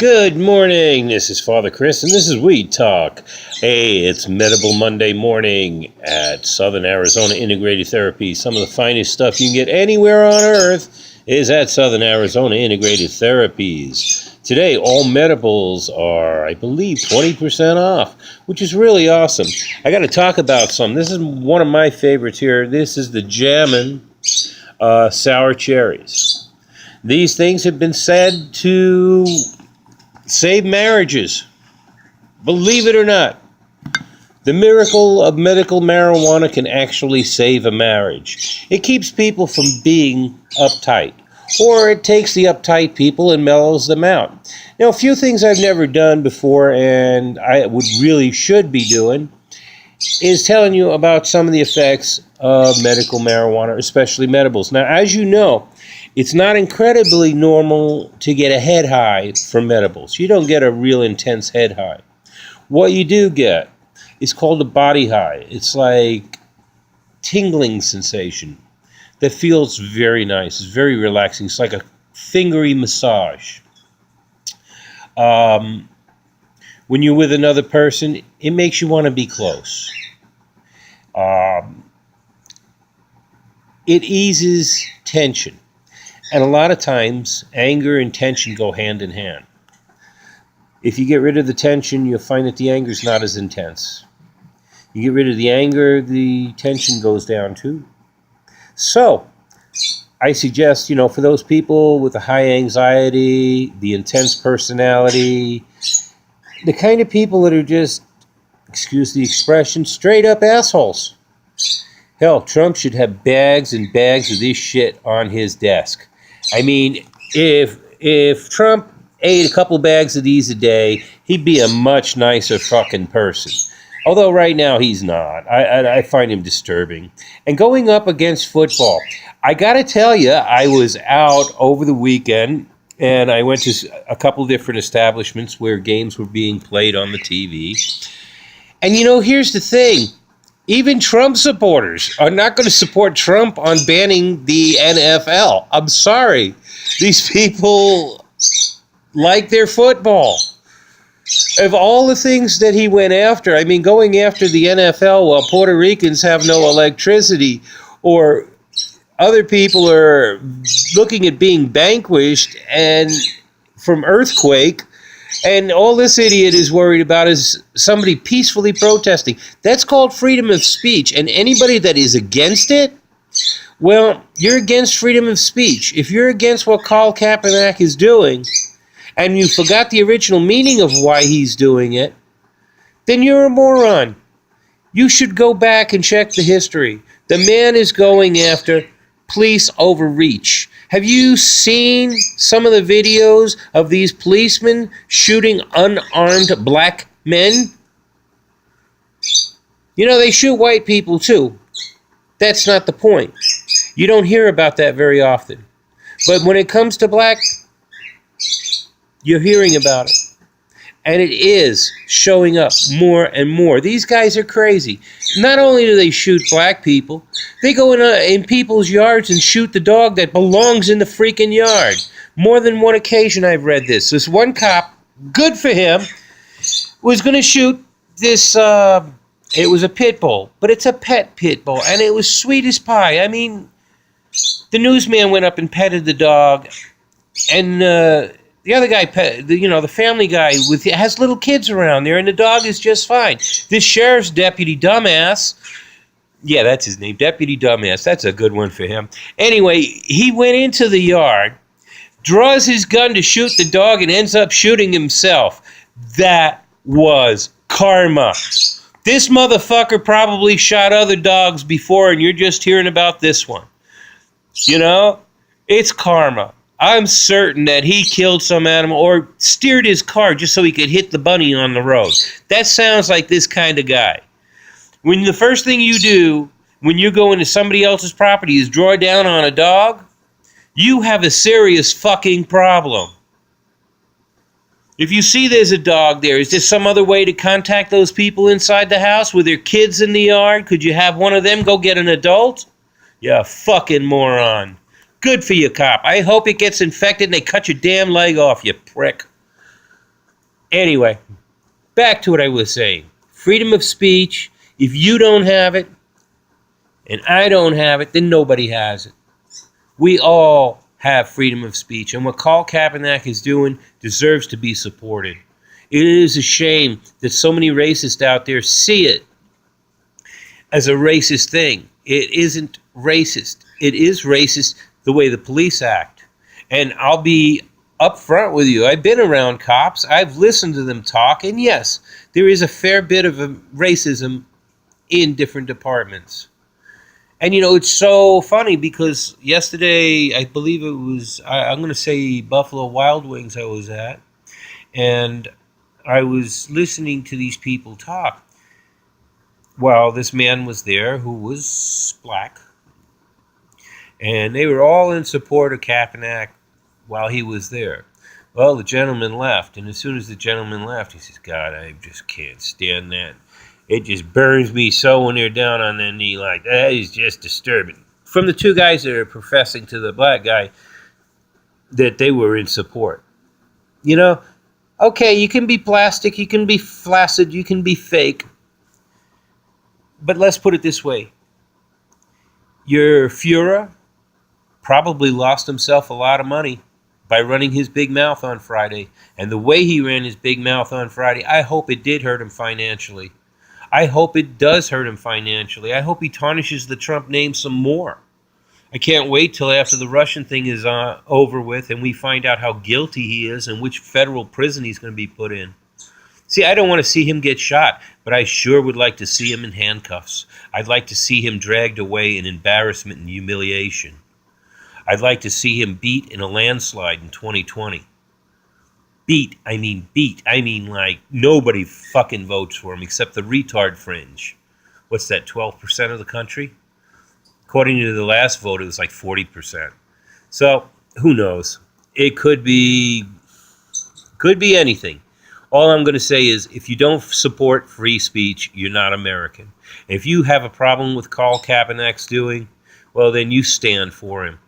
Good morning, this is Fr.Chris, and this is Weed Talk. Hey, it's Medibal Monday morning at Southern Arizona Integrated Therapy. Some of the finest stuff you can get anywhere on earth is at Southern Arizona Integrated Therapies. Today, all Medibles are, I believe, 20% off, which is really awesome. I got to talk about some. This is one of my favorites here. This is the Jammin' Sour Cherries. These things have been said to save marriages. Believe it or not, the miracle of medical marijuana can actually save a marriage. It keeps people from being uptight, or it takes the uptight people and mellows them out. Now, a few things I've never done before and I should be doing is telling you about some of the effects of medical marijuana, especially Medibles. Now, as you know, it's not incredibly normal to get a head high from Medibles. You don't get a real intense head high. What you do get is called a body high. It's like tingling sensation that feels very nice. It's very relaxing. It's like a fingery massage. When you're with another person, it makes you want to be close. It eases tension. And a lot of times, anger and tension go hand in hand. If you get rid of the tension, you'll find that the anger is not as intense. You get rid of the anger, the tension goes down too. So, I suggest, for those people with the high anxiety, the intense personality, the kind of people that are just, excuse the expression, straight up assholes. Hell, Trump should have bags and bags of this shit on his desk. I mean, if Trump ate a couple bags of these a day, he'd be a much nicer fucking person. Although right now he's not. I find him disturbing. And going up against football, I gotta tell you, I was out over the weekend and I went to a couple different establishments where games were being played on the TV. And here's the thing. Even Trump supporters are not going to support Trump on banning the NFL. I'm sorry. These people like their football. Of all the things that he went after, going after the NFL while Puerto Ricans have no electricity, or other people are looking at being vanquished and from earthquake, and all this idiot is worried about is somebody peacefully protesting. That's called freedom of speech. And anybody that is against it, well, you're against freedom of speech. If you're against what Colin Kaepernick is doing, and you forgot the original meaning of why he's doing it, then you're a moron. You should go back and check the history. The man is going after police overreach. Have you seen some of the videos of these policemen shooting unarmed black men? They shoot white people too. That's not the point. You don't hear about that very often. But when it comes to black, you're hearing about it. And it is showing up more and more. These guys are crazy. Not only do they shoot black people, they go in people's yards and shoot the dog that belongs in the freaking yard. More than one occasion I've read this. This one cop, good for him, was going to shoot this, it was a pit bull, but it's a pet pit bull, and it was sweet as pie. The newsman went up and petted the dog, and the other guy, the family guy, has little kids around there, and the dog is just fine. This sheriff's deputy dumbass, yeah, that's his name, Deputy Dumbass. That's a good one for him. Anyway, he went into the yard, draws his gun to shoot the dog, and ends up shooting himself. That was karma. This motherfucker probably shot other dogs before, and you're just hearing about this one. It's karma. I'm certain that he killed some animal or steered his car just so he could hit the bunny on the road. That sounds like this kind of guy. When the first thing you do when you go into somebody else's property is draw down on a dog, you have a serious fucking problem. If you see there's a dog there, is there some other way to contact those people inside the house with their kids in the yard? Could you have one of them go get an adult? You fucking moron. Good for you, cop. I hope it gets infected and they cut your damn leg off, you prick. Anyway, back to what I was saying. Freedom of speech. If you don't have it, and I don't have it, then nobody has it. We all have freedom of speech, and what Colin Kaepernick is doing deserves to be supported. It is a shame that so many racists out there see it as a racist thing. It isn't racist. It is racist the way the police act. And I'll be upfront with you. I've been around cops. I've listened to them talk, and yes, there is a fair bit of racism in different departments. And, it's so funny because yesterday, I believe it was, I'm going to say Buffalo Wild Wings I was at, and I was listening to these people talk. Well, this man was there who was black, and they were all in support of Kaepernick while he was there. Well, the gentleman left, and as soon as the gentleman left, he says, God, I just can't stand that. It just burns me so when they're down on their knee like that. Is just disturbing. From the two guys that are professing to the black guy that they were in support. Okay, you can be plastic, you can be flaccid, you can be fake. But let's put it this way. Your Führer probably lost himself a lot of money by running his big mouth on Friday. And the way he ran his big mouth on Friday, I hope it did hurt him financially. I hope it does hurt him financially. I hope he tarnishes the Trump name some more. I can't wait till after the Russian thing is over with and we find out how guilty he is and which federal prison he's going to be put in. See, I don't want to see him get shot, but I sure would like to see him in handcuffs. I'd like to see him dragged away in embarrassment and humiliation. I'd like to see him beat in a landslide in 2020. Beat. I mean like nobody fucking votes for him except the retard fringe. What's that, 12% of the country? According to the last vote, it was like 40%. So, who knows? It could be anything. All I'm going to say is if you don't support free speech, you're not American. If you have a problem with Colin Kaepernick's doing, well, then you stand for him.